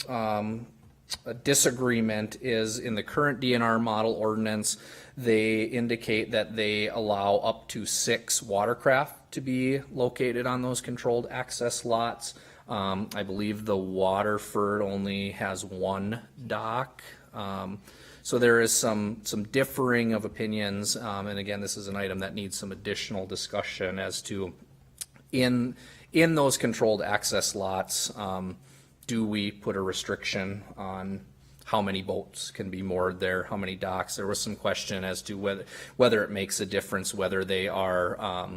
S2: disagreement is in the current DNR model ordinance. They indicate that they allow up to 6 watercraft to be located on those controlled access lots. I believe the Waterford only has 1 dock. So there is some differing of opinions, and again, this is an item that needs some additional discussion as to in those controlled access lots, do we put a restriction on how many boats can be moored there, how many docks? There was some question as to whether it makes a difference whether they are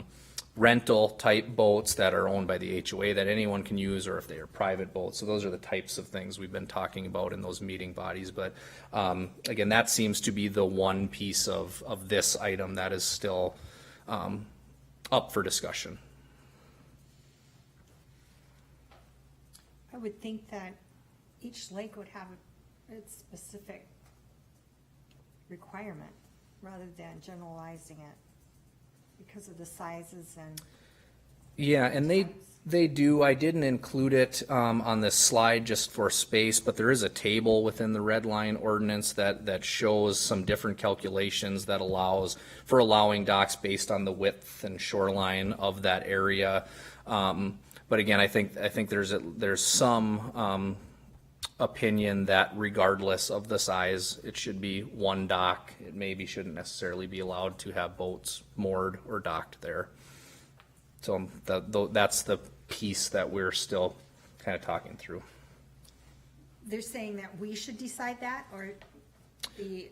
S2: rental type boats that are owned by the HOA that anyone can use, or if they are private boats. So those are the types of things we've been talking about in those meeting bodies. But again, that seems to be the one piece of this item that is still up for discussion.
S4: I would think that each lake would have its specific requirement rather than generalizing it because of the sizes and.
S2: Yeah, and they do. I didn't include it on this slide just for space, but there is a table within the red line ordinance that shows some different calculations that allows for allowing docks based on the width and shoreline of that area. But again, I think there's some opinion that regardless of the size, it should be 1 dock. It maybe shouldn't necessarily be allowed to have boats moored or docked there. So that's the piece that we're still kind of talking through.
S4: They're saying that we should decide that, or the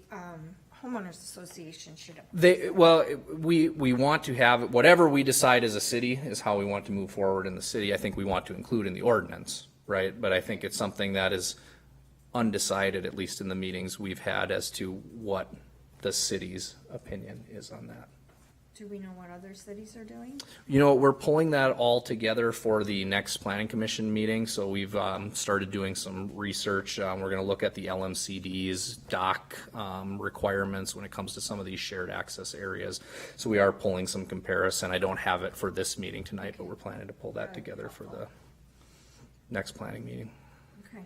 S4: homeowners association should.
S2: We want to have, whatever we decide as a city is how we want to move forward in the city. I think we want to include in the ordinance, right? But I think it's something that is undecided, at least in the meetings we've had, as to what the city's opinion is on that.
S4: Do we know what other cities are doing?
S2: You know, we're pulling that all together for the next planning commission meeting. So we've started doing some research. We're going to look at the LMCD's dock requirements when it comes to some of these shared access areas. So we are pulling some comparison. I don't have it for this meeting tonight, but we're planning to pull that together for the next planning meeting.
S4: Okay.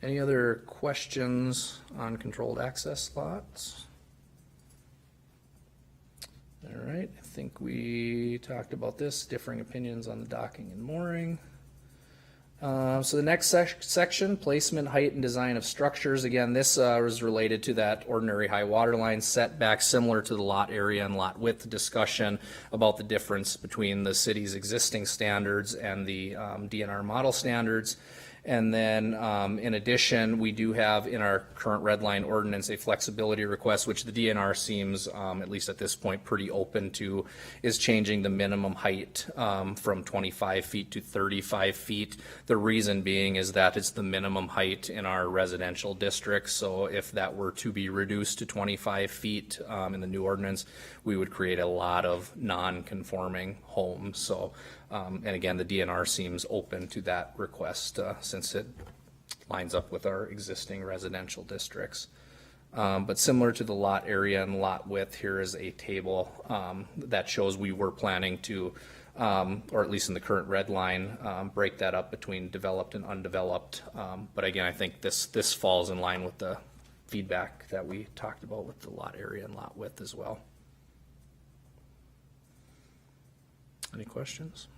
S2: Any other questions on controlled access lots? All right, I think we talked about this, differing opinions on the docking and mooring. So the next section, placement, height, and design of structures. Again, this was related to that ordinary high water line setback, similar to the lot area and lot width discussion about the difference between the city's existing standards and the DNR model standards. And then in addition, we do have in our current red line ordinance a flexibility request, which the DNR seems, at least at this point, pretty open to, is changing the minimum height from 25 feet to 35 feet. The reason being is that it's the minimum height in our residential districts. So if that were to be reduced to 25 feet in the new ordinance, we would create a lot of non-conforming homes. So and again, the DNR seems open to that request since it lines up with our existing residential districts. But similar to the lot area and lot width, here is a table that shows we were planning to, or at least in the current red line, break that up between developed and undeveloped. But again, I think this falls in line with the feedback that we talked about with the lot area and lot width as well. Any questions?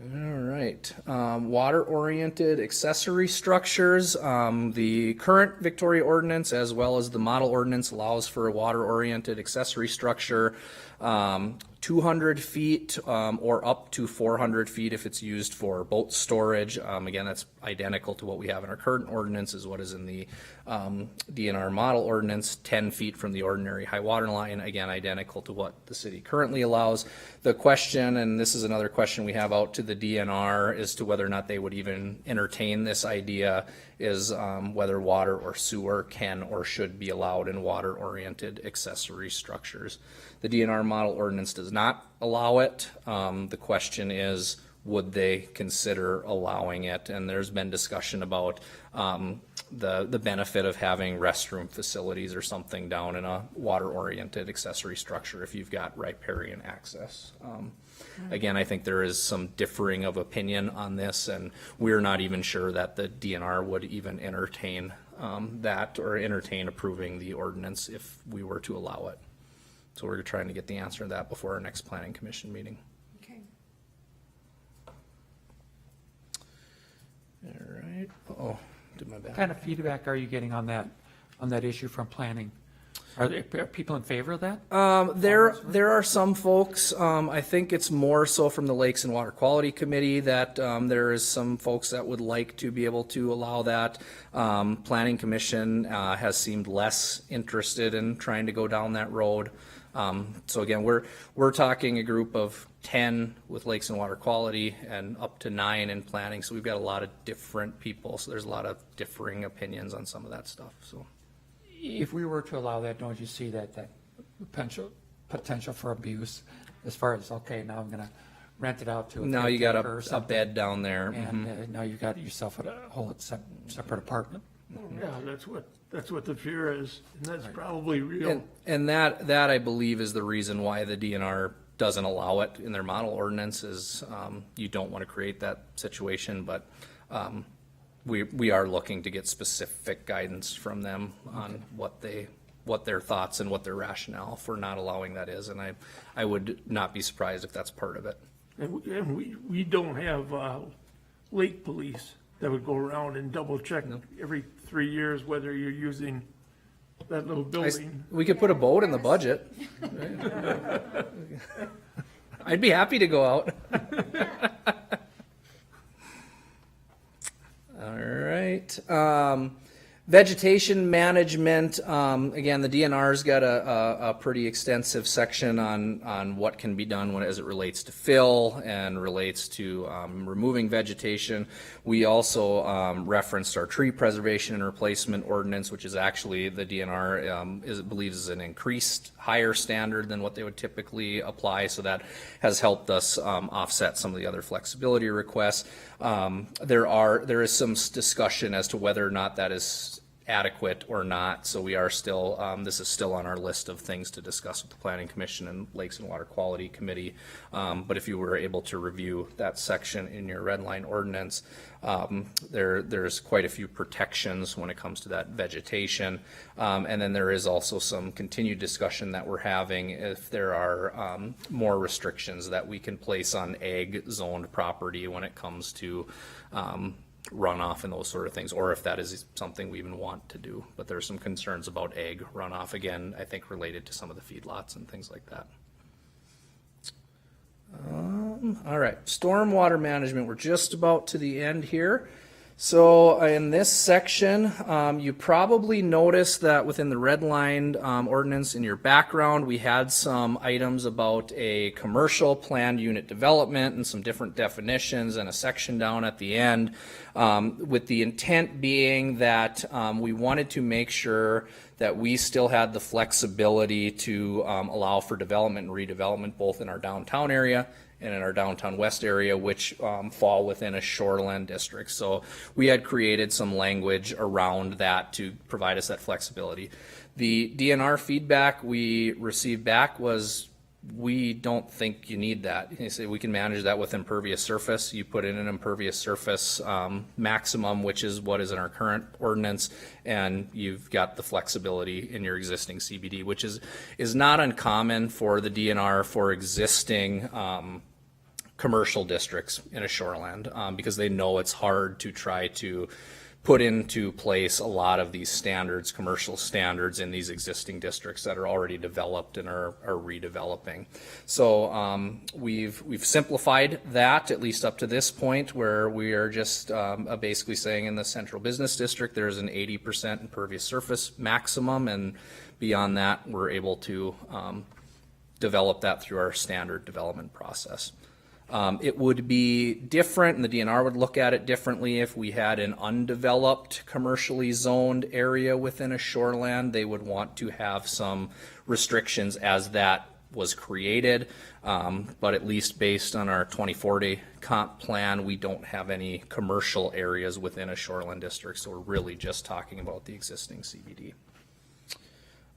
S2: All right, water-oriented accessory structures. The current Victoria ordinance as well as the model ordinance allows for a water-oriented accessory structure 200 feet or up to 400 feet if it's used for boat storage. Again, that's identical to what we have in our current ordinance is what is in the DNR model ordinance, 10 feet from the ordinary high water line, again, identical to what the city currently allows. The question, and this is another question we have out to the DNR, as to whether or not they would even entertain this idea, is whether water or sewer can or should be allowed in water-oriented accessory structures. The DNR model ordinance does not allow it. The question is, would they consider allowing it? And there's been discussion about the benefit of having restroom facilities or something down in a water-oriented accessory structure if you've got riparian access. Again, I think there is some differing of opinion on this, and we're not even sure that the DNR would even entertain that or entertain approving the ordinance if we were to allow it. So we're trying to get the answer to that before our next planning commission meeting.
S4: Okay.
S2: All right. Uh-oh, did my bad.
S1: What kind of feedback are you getting on that issue from planning? Are people in favor of that?
S2: There are some folks, I think it's more so from the Lakes and Water Quality Committee that there is some folks that would like to be able to allow that. Planning Commission has seemed less interested in trying to go down that road. So again, we're talking a group of 10 with Lakes and Water Quality and up to 9 in planning. So we've got a lot of different people. So there's a lot of differing opinions on some of that stuff. So.
S1: If we were to allow that, don't you see that potential for abuse as far as, okay, now I'm gonna rent it out to a
S2: Now you got
S1: caretaker or
S2: a
S1: something,
S2: bed down there.
S1: and now you got yourself a whole separate apartment.
S3: Yeah, that's what the fear is, and that's probably real.
S2: And that I believe is the reason why the DNR doesn't allow it in their model ordinance is you don't want to create that situation, but we are looking to get specific guidance from them on what their thoughts and what their rationale for not allowing that is, and I would not be surprised if that's part of it.
S3: And we don't have lake police that would go around and double check every 3 years whether you're using that little building.
S2: We could put a boat in the budget. I'd be happy to go out. All right. Vegetation management, again, the DNR's got a pretty extensive section on what can be done as it relates to fill and relates to removing vegetation. We also referenced our tree preservation and replacement ordinance, which is actually the DNR believes is an increased higher standard than what they would typically apply, so that has helped us offset some of the other flexibility requests. There is some discussion as to whether or not that is adequate or not. So we are still, this is still on our list of things to discuss with the Planning Commission and Lakes and Water Quality Committee. But if you were able to review that section in your red line ordinance, there's quite a few protections when it comes to that vegetation. And then there is also some continued discussion that we're having if there are more restrictions that we can place on ag zoned property when it comes to runoff and those sort of things, or if that is something we even want to do. But there's some concerns about ag runoff, again, I think related to some of the feedlots and things like that. All right, stormwater management, we're just about to the end here. So in this section, you probably noticed that within the red line ordinance in your background, we had some items about a commercial planned unit development and some different definitions and a section down at the end, with the intent being that we wanted to make sure that we still had the flexibility to allow for development and redevelopment both in our downtown area and in our downtown west area, which fall within a shoreland district. So we had created some language around that to provide us that flexibility. The DNR feedback we received back was, we don't think you need that. You say we can manage that with impervious surface. You put in an impervious surface maximum, which is what is in our current ordinance, and you've got the flexibility in your existing CBD, which is not uncommon for the DNR for existing commercial districts in a shoreland, because they know it's hard to try to put into place a lot of these standards, commercial standards in these existing districts that are already developed and are redeveloping. So we've simplified that, at least up to this point, where we are just basically saying in the central business district there's an 80% impervious surface maximum, and beyond that we're able to develop that through our standard development process. It would be different, and the DNR would look at it differently if we had an undeveloped commercially zoned area within a shoreland. They would want to have some restrictions as that was created, but at least based on our 2040 comp plan, we don't have any commercial areas within a shoreland district, so we're really just talking about the existing CBD.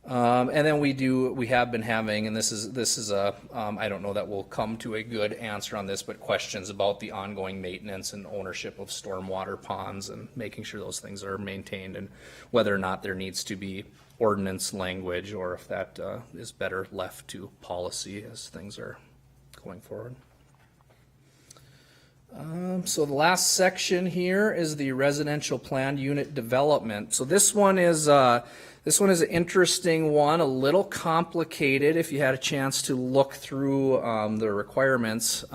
S2: And then we have been having, and this is a, I don't know that we'll come to a good answer on this, but questions about the ongoing maintenance and ownership of stormwater ponds and making sure those things are maintained, and whether or not there needs to be ordinance language or if that is better left to policy as things are going forward. So the last section here is the residential planned unit development. So this one is an interesting one, a little complicated if you had a chance to look through the requirements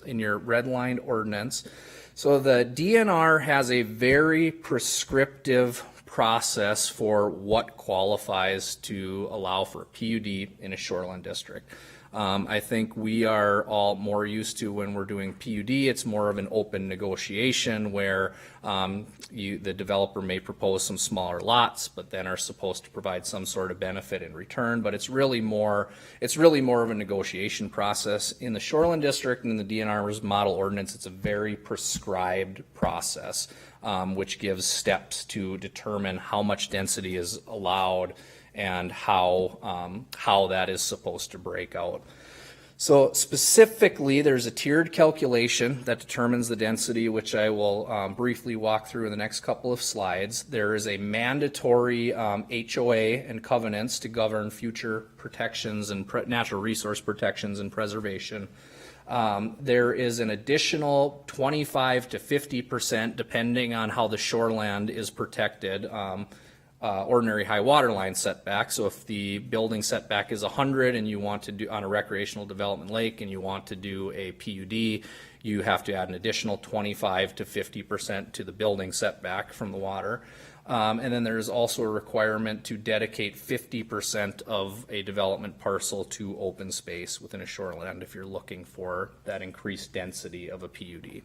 S2: in your red line ordinance. So the DNR has a very prescriptive process for what qualifies to allow for a PUD in a shoreline district. I think we are all more used to when we're doing PUD, it's more of an open negotiation where the developer may propose some smaller lots, but then are supposed to provide some sort of benefit in return. But it's really more of a negotiation process. In the Shoreland District and in the DNR's model ordinance, it's a very prescribed process, which gives steps to determine how much density is allowed and how that is supposed to break out. So specifically, there's a tiered calculation that determines the density, which I will briefly walk through in the next couple of slides. There is a mandatory HOA and covenants to govern future protections and natural resource protections and preservation. There is an additional 25 to 50%, depending on how the shoreland is protected, ordinary high water line setback. So if the building setback is 100 and you want to do on a recreational development lake and you want to do a PUD, you have to add an additional 25 to 50% to the building setback from the water. And then there's also a requirement to dedicate 50% of a development parcel to open space within a shoreland if you're looking for that increased density of a PUD.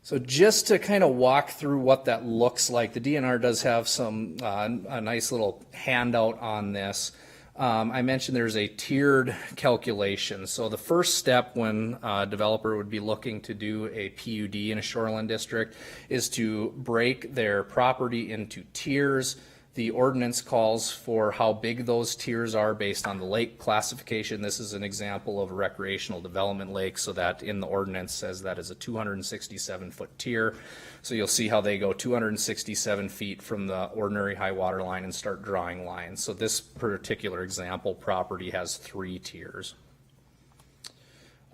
S2: So just to kind of walk through what that looks like, the DNR does have some a nice little handout on this. I mentioned there's a tiered calculation. So the first step when a developer would be looking to do a PUD in a shoreline district is to break their property into tiers. The ordinance calls for how big those tiers are based on the lake classification. This is an example of a recreational development lake, so that in the ordinance says that is a 267-foot tier. So you'll see how they go 267 feet from the ordinary high water line and start drawing lines. So this particular example property has 3 tiers.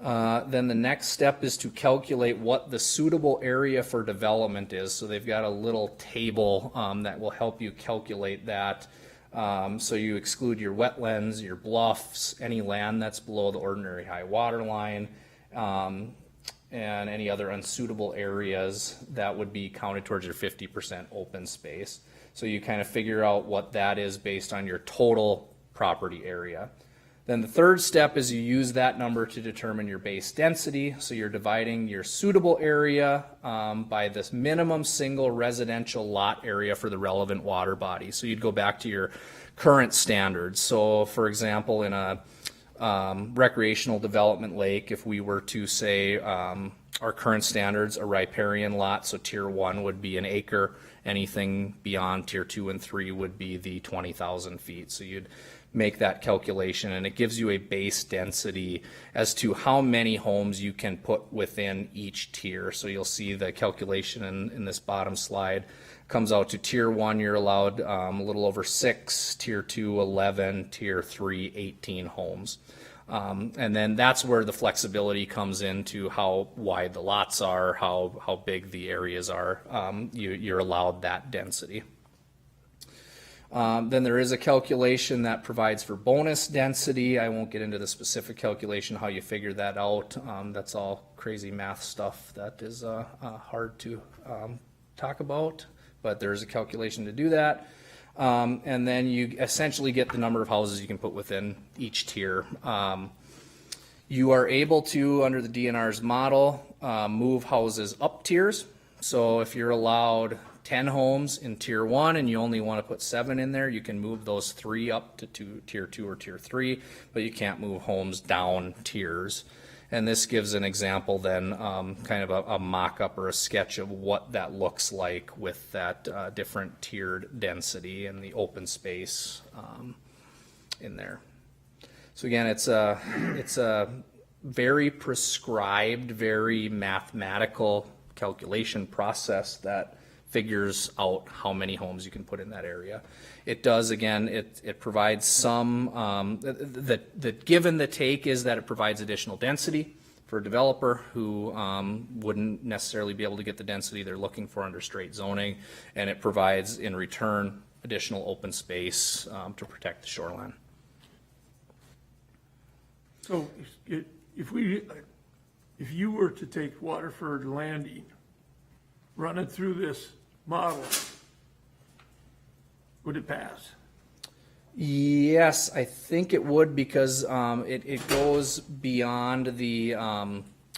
S2: Then the next step is to calculate what the suitable area for development is. So they've got a little table that will help you calculate that. So you exclude your wetlands, your bluffs, any land that's below the ordinary high water line, and any other unsuitable areas that would be counted towards your 50% open space. So you kind of figure out what that is based on your total property area. Then the third step is you use that number to determine your base density. So you're dividing your suitable area by this minimum single residential lot area for the relevant water body. So you'd go back to your current standards. So for example, in a recreational development lake, if we were to say our current standards, a riparian lot, so tier 1 would be an acre. Anything beyond tier 2 and 3 would be the 20,000 feet. So you'd make that calculation, and it gives you a base density as to how many homes you can put within each tier. So you'll see the calculation in this bottom slide comes out to tier 1, you're allowed a little over 6, tier 2, 11, tier 3, 18 homes. And then that's where the flexibility comes into how wide the lots are, how big the areas are. You're allowed that density. Then there is a calculation that provides for bonus density. I won't get into the specific calculation, how you figure that out. That's all crazy math stuff that is hard to talk about, but there's a calculation to do that. And then you essentially get the number of houses you can put within each tier. You are able to, under the DNR's model, move houses up tiers. So if you're allowed 10 homes in tier 1 and you only want to put 7 in there, you can move those 3 up to tier 2 or tier 3, but you can't move homes down tiers. And this gives an example then, kind of a mock-up or a sketch of what that looks like with that different tiered density and the open space in there. So again, it's a very prescribed, very mathematical calculation process that figures out how many homes you can put in that area. It does, again, it provides some, the give and the take is that it provides additional density for a developer who wouldn't necessarily be able to get the density they're looking for under straight zoning, and it provides in return additional open space to protect the shoreline.
S3: So if you were to take Waterford Landing, run it through this model, would it pass?
S2: Yes, I think it would, because it goes beyond the,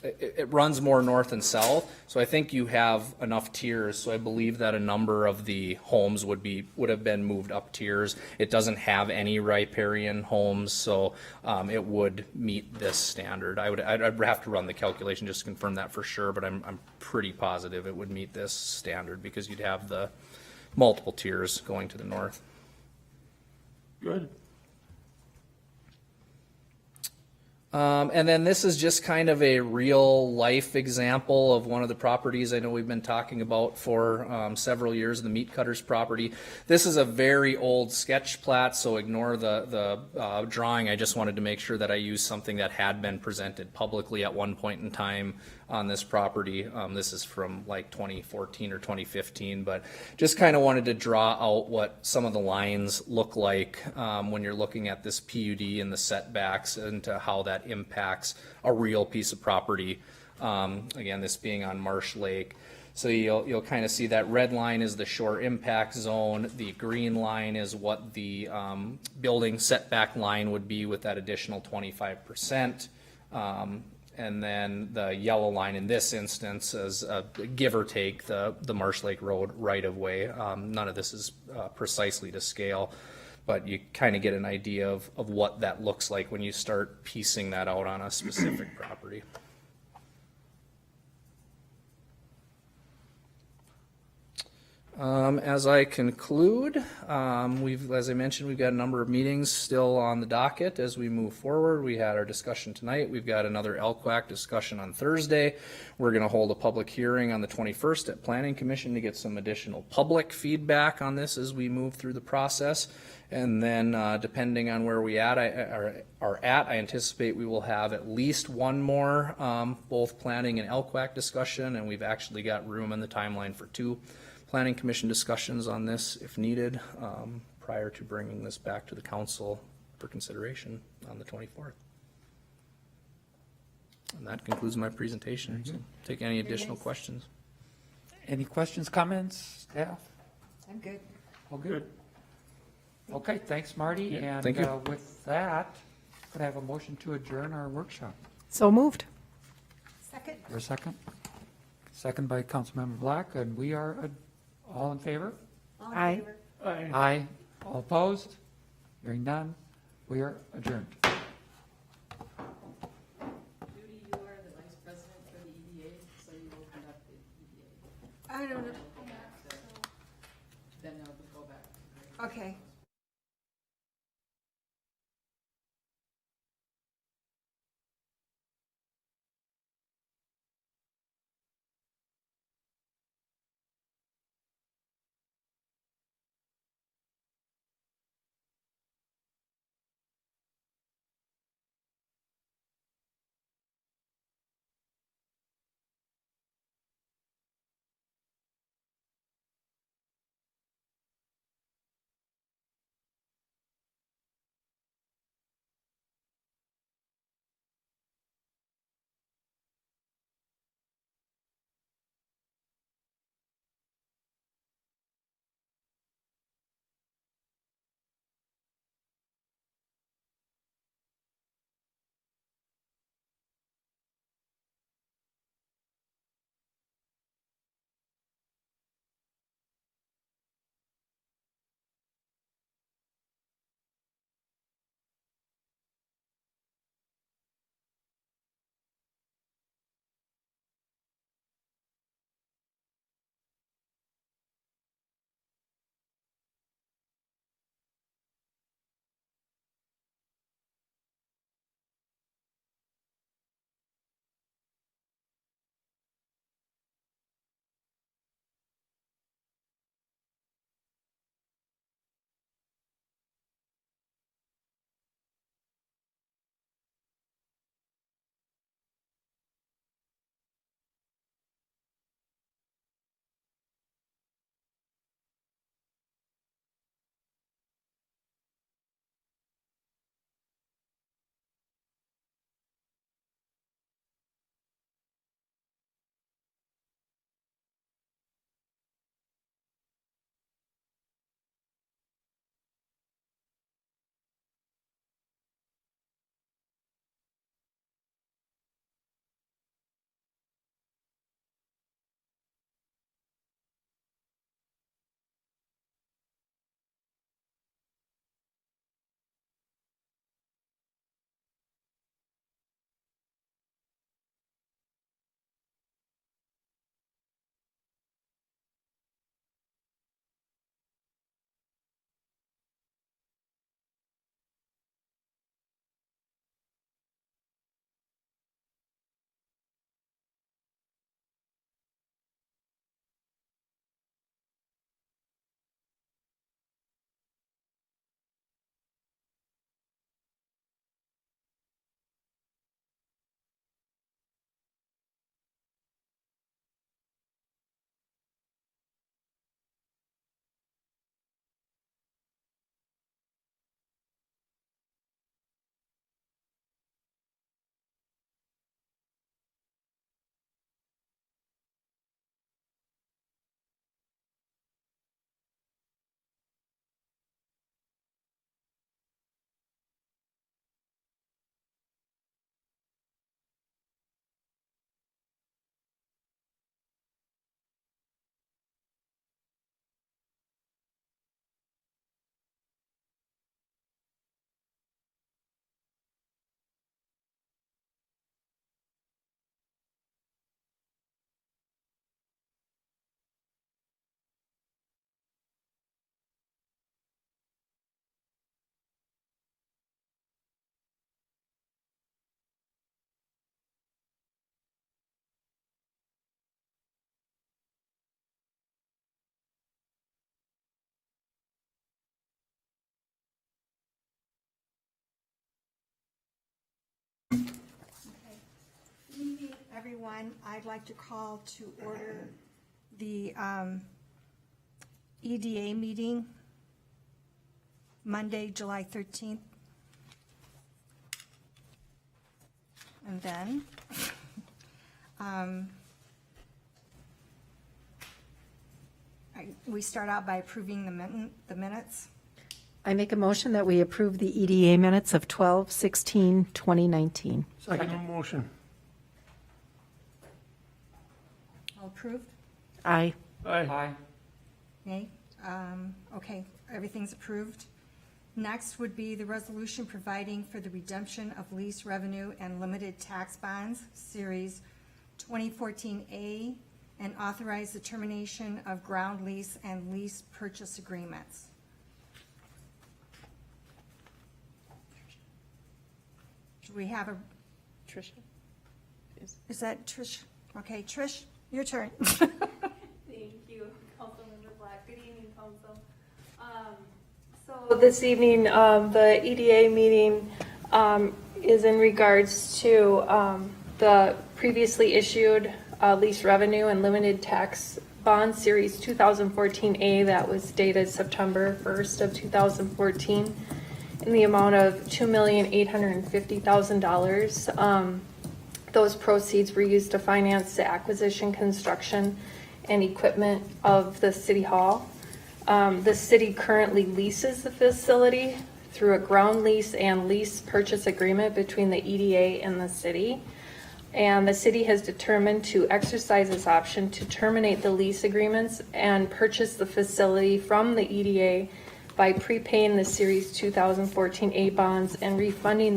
S2: it runs more north and south. So I think you have enough tiers. So I believe that a number of the homes would have been moved up tiers. It doesn't have any riparian homes, so it would meet this standard. I'd have to run the calculation just to confirm that for sure, but I'm pretty positive it would meet this standard because you'd have the multiple tiers going to the north.
S3: Good.
S2: And then this is just kind of a real life example of one of the properties I know we've been talking about for several years, the Meat Cutters property. This is a very old sketch plat, so ignore the drawing. I just wanted to make sure that I used something that had been presented publicly at one point in time on this property. This is from like 2014 or 2015, but just kind of wanted to draw out what some of the lines look like when you're looking at this PUD and the setbacks and how that impacts a real piece of property. Again, this being on Marsh Lake. So you'll kind of see that red line is the shore impact zone. The green line is what the building setback line would be with that additional 25%. And then the yellow line in this instance is give or take the Marsh Lake Road right of way. None of this is precisely to scale. but you kind of get an idea of what that looks like when you start piecing that out on a specific property. As I conclude, as I mentioned, we've got a number of meetings still on the docket as we move forward. We had our discussion tonight. We've got another LQAC discussion on Thursday. We're going to hold a public hearing on the 21st at Planning Commission to get some additional public feedback on this as we move through the process. And then, depending on where we are at, I anticipate we will have at least one more, both planning and LQAC discussion, and we've actually got room in the timeline for 2 Planning Commission discussions on this if needed, prior to bringing this back to the council for consideration on the 24th. And that concludes my presentation. So take any additional questions.
S1: Any questions, comments, staff?
S4: I'm good.
S1: All good? Okay, thanks, Marty. And
S2: thank you.
S1: with that, could I have a motion to adjourn our workshop?
S6: So moved.
S4: Second?
S1: For a second? Second by Councilmember Black, and we are all in favor?
S4: All in
S6: Aye.
S4: favor?
S3: Aye.
S1: Aye. All opposed? Hearing none, we are adjourned.
S7: Judy, you are the vice president for the EDA, so you will conduct the EDA.
S4: I don't know.
S7: Then they'll go back.
S4: Okay. everyone. I'd like to call to order the EDA meeting, Monday, July 13th. And then, we start out by approving the minutes.
S6: I make a motion that we approve the EDA minutes of 12/16/2019.
S3: Second motion.
S4: All approved?
S6: Aye.
S3: Aye.
S4: Nay? Okay, everything's approved. Next would be the resolution providing for the redemption of lease revenue and limited tax bonds, Series 2014A, and authorize the termination of ground lease and lease purchase agreements. Do we have a,
S6: Tricia?
S4: is that Trish? Okay, Trish, your turn.
S8: Thank you, Councilmember Black. Good evening, Council. So this evening, the EDA meeting is in regards to the previously issued lease revenue and limited tax bond series 2014A that was dated September 1st of 2014 in the amount of $2,850,000. Those proceeds were used to finance the acquisition, construction, and equipment of the City Hall. The city currently leases the facility through a ground lease and lease purchase agreement between the EDA and the city. And the city has determined to exercise this option to terminate the lease agreements and purchase the facility from the EDA by prepaying the Series 2014A bonds and refunding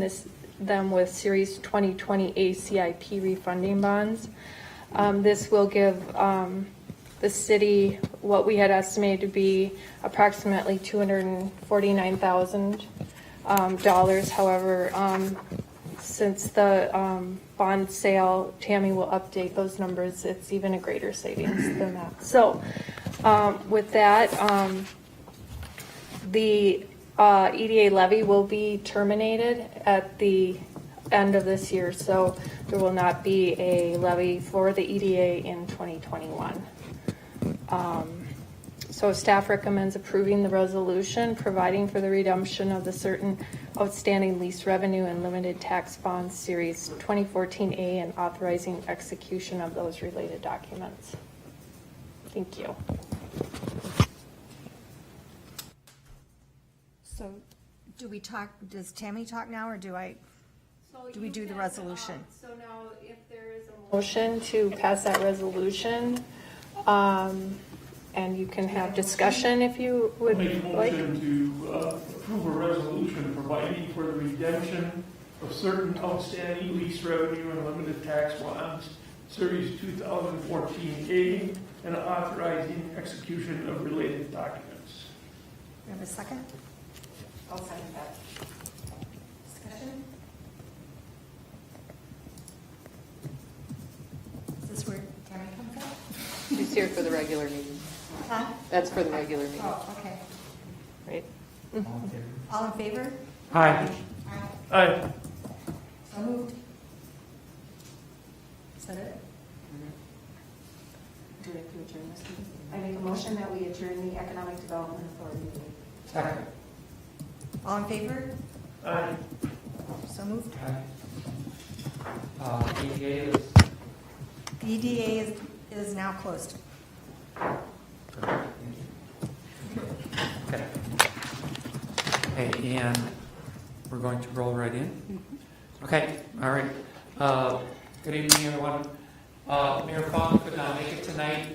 S8: them with Series 2020A CIP refunding bonds. This will give the city what we had estimated to be approximately $249,000. However, since the bond sale, Tammy will update those numbers. It's even a greater savings than that. So with that, the EDA levy will be terminated at the end of this year. So there will not be a levy for the EDA in 2021. So staff recommends approving the resolution providing for the redemption of the certain outstanding lease revenue and limited tax bonds series 2014A and authorizing execution of those related documents. Thank you.
S4: So do we talk, does Tammy talk now, or do we do the resolution?
S8: So now if there is a motion to pass that resolution, and you can have discussion if you would
S3: Make a
S8: like.
S3: motion to approve a resolution providing for the redemption of certain outstanding lease revenue and limited tax bonds, Series 2014A, and authorizing execution of related documents.
S4: We have a second?
S8: I'll second that.
S4: Discussion? Is this where Tammy comes from?
S7: She's here for the regular meeting.
S4: Huh?
S7: That's for the regular meeting.
S4: Oh, okay.
S8: Right.
S4: All in favor?
S1: Aye.
S3: Aye.
S4: So moved. Is that it?
S8: Do we have to adjourn this meeting? I make a motion that we adjourn the Economic Development Authority meeting.
S1: Second.
S4: All in favor?
S3: Aye.
S4: So moved.
S1: EDA is,
S4: The EDA is now closed.
S1: okay. Okay, and we're going to roll right in? Okay, all right. Good evening, everyone. Mayor Fong could not make it tonight.